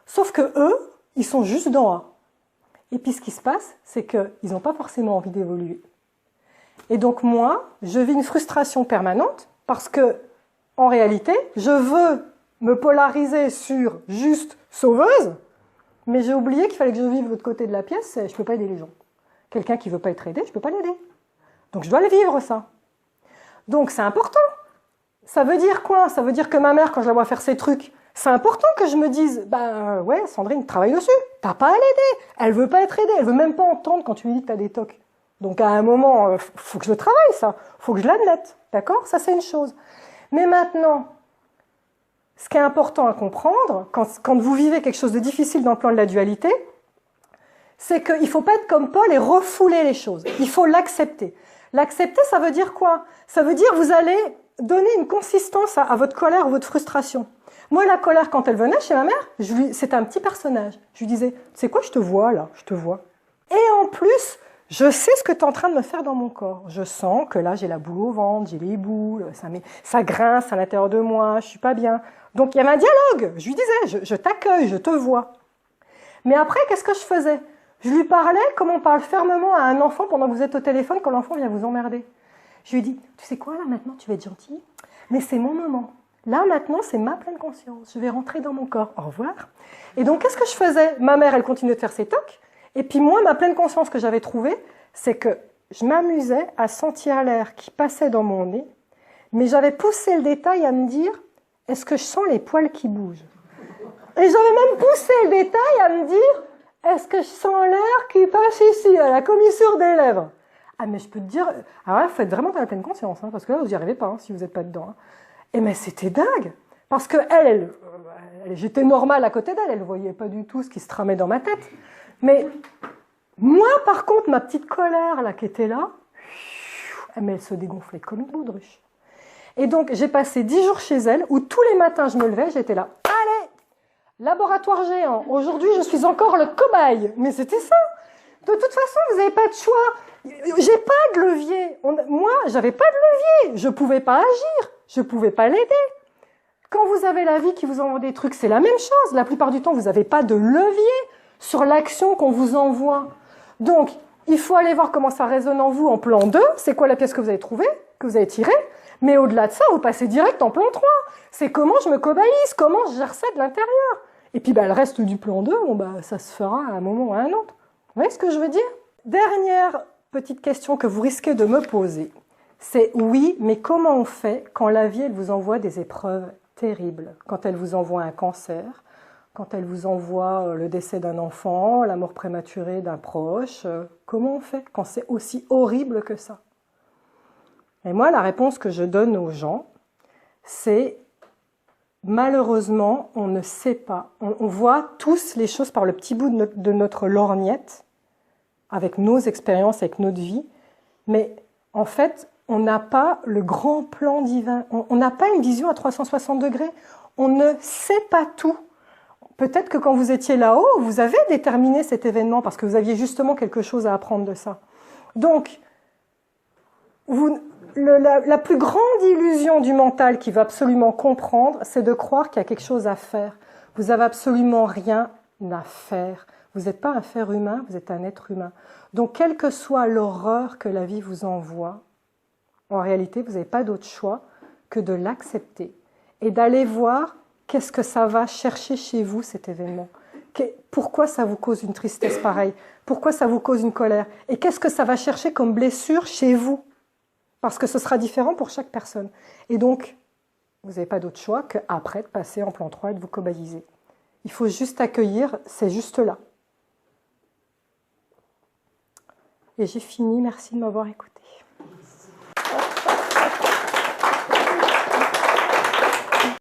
Sauf que eux, ils sont juste dans A. Et puis ce qui se passe, c'est qu'ils n'ont pas forcément envie d'évoluer. Et donc moi, je vis une frustration permanente parce que, en réalité, je veux me polariser sur juste sauveuse, mais j'ai oublié qu'il fallait que je vive de l'autre côté de la pièce, et je ne peux pas aider les gens. Quelqu'un qui ne veut pas être aidé, je ne peux pas l'aider. Donc je dois le vivre, ça. Donc c'est important. Ça veut dire quoi? Ça veut dire que ma mère, quand je la vois faire ses trucs, c'est important que je me dise, bah ouais, Sandrine, travaille dessus. T'as pas à l'aider. Elle veut pas être aidée. Elle veut même pas entendre quand tu lui dis que t'as des tocs. Donc à un moment, faut que je le travaille, ça. Faut que je l'admette. D'accord? Ça, c'est une chose. Mais maintenant, ce qui est important à comprendre, quand vous vivez quelque chose de difficile dans le plan de la dualité, c'est qu'il ne faut pas être comme Paul et refouler les choses. Il faut l'accepter. L'accepter, ça veut dire quoi? Ça veut dire que vous allez donner une consistance à votre colère ou votre frustration. Moi, la colère, quand elle venait chez ma mère, c'était un petit personnage. Je lui disais, c'est quoi, je te vois là, je te vois. Et en plus, je sais ce que tu es en train de me faire dans mon corps. Je sens que là, j'ai la boule au ventre, j'ai les boules, ça grince à l'intérieur de moi, je suis pas bien. Donc, il y avait un dialogue. Je lui disais, je t'accueille, je te vois. Mais après, qu'est-ce que je faisais? Je lui parlais comme on parle fermement à un enfant pendant que vous êtes au téléphone, quand l'enfant vient vous emmerder. Je lui dis, tu sais quoi, là, maintenant, tu vas être gentil, mais c'est mon moment. Là, maintenant, c'est ma pleine conscience. Je vais rentrer dans mon corps. Au revoir. Et donc, qu'est-ce que je faisais? Ma mère, elle continuait de faire ses tocs. Et puis moi, ma pleine conscience que j'avais trouvée, c'est que je m'amusais à sentir l'air qui passait dans mon nez, mais j'avais poussé le détail à me dire, est-ce que je sens les poils qui bougent? Et j'avais même poussé le détail à me dire, est-ce que je sens l'air qui passe ici, à la commissure des lèvres? Ah, mais je peux te dire, alors là, il faut être vraiment dans la pleine conscience, hein, parce que là, vous n'y arrivez pas, hein, si vous n'êtes pas dedans. Hein. Et mais c'était dingue, parce que j'étais normale à côté d'elle, elle ne voyait pas du tout ce qui se tramait dans ma tête. Mais moi, par contre, ma petite colère là qui était là, mais elle se dégonflait comme une baudruche. Et donc, j'ai passé 10 jours chez elle, où tous les matins, je me levais, j'étais là, allez, laboratoire géant, aujourd'hui, je suis encore le cobaye. Mais c'était ça. De toute façon, vous n'avez pas de choix. J'ai pas de levier. Moi, j'avais pas de levier. Je pouvais pas agir. Je pouvais pas l'aider. Quand vous avez la vie qui vous envoie des trucs, c'est la même chose. La plupart du temps, vous n'avez pas de levier sur l'action qu'on vous envoie. Donc, il faut aller voir comment ça résonne en vous en plan 2. C'est quoi la pièce que vous avez trouvée, que vous avez tirée. Mais au-delà de ça, vous passez direct en plan 3. C'est comment je me cobaïse, comment je gère ça de l'intérieur. Et puis, le reste du plan 2, ça se fera à un moment ou à un autre. Vous voyez ce que je veux dire? Dernière petite question que vous risquez de me poser, c'est oui, mais comment on fait quand la vie elle vous envoie des épreuves terribles? Quand elle vous envoie un cancer, quand elle vous envoie le décès d'un enfant, la mort prématurée d'un proche, comment on fait quand c'est aussi horrible que ça? Et moi, la réponse que je donne aux gens, c'est malheureusement, on ne sait pas. On voit tous les choses par le petit bout de notre lorgnette, avec nos expériences, avec notre vie, mais en fait, on n'a pas le grand plan divin. On n'a pas une vision à 360 degrés. On ne sait pas tout. Peut-être que quand vous étiez là-haut, vous avez déterminé cet événement parce que vous aviez justement quelque chose à apprendre de ça. Donc, la plus grande illusion du mental qui veut absolument comprendre, c'est de croire qu'il y a quelque chose à faire. Vous n'avez absolument rien à faire. Vous n'êtes pas un faire humain, vous êtes un être humain. Donc, quelle que soit l'horreur que la vie vous envoie, en réalité, vous n'avez pas d'autre choix que de l'accepter et d'aller voir qu'est-ce que ça va chercher chez vous, cet événement. Pourquoi ça vous cause une tristesse pareille? Pourquoi ça vous cause une colère? Et qu'est-ce que ça va chercher comme blessure chez vous? Parce que ce sera différent pour chaque personne. Et donc, vous n'avez pas d'autre choix qu'après de passer en plan 3 et de vous cobaïser. Il faut juste accueillir, c'est juste là. Et j'ai fini, merci de m'avoir écouté.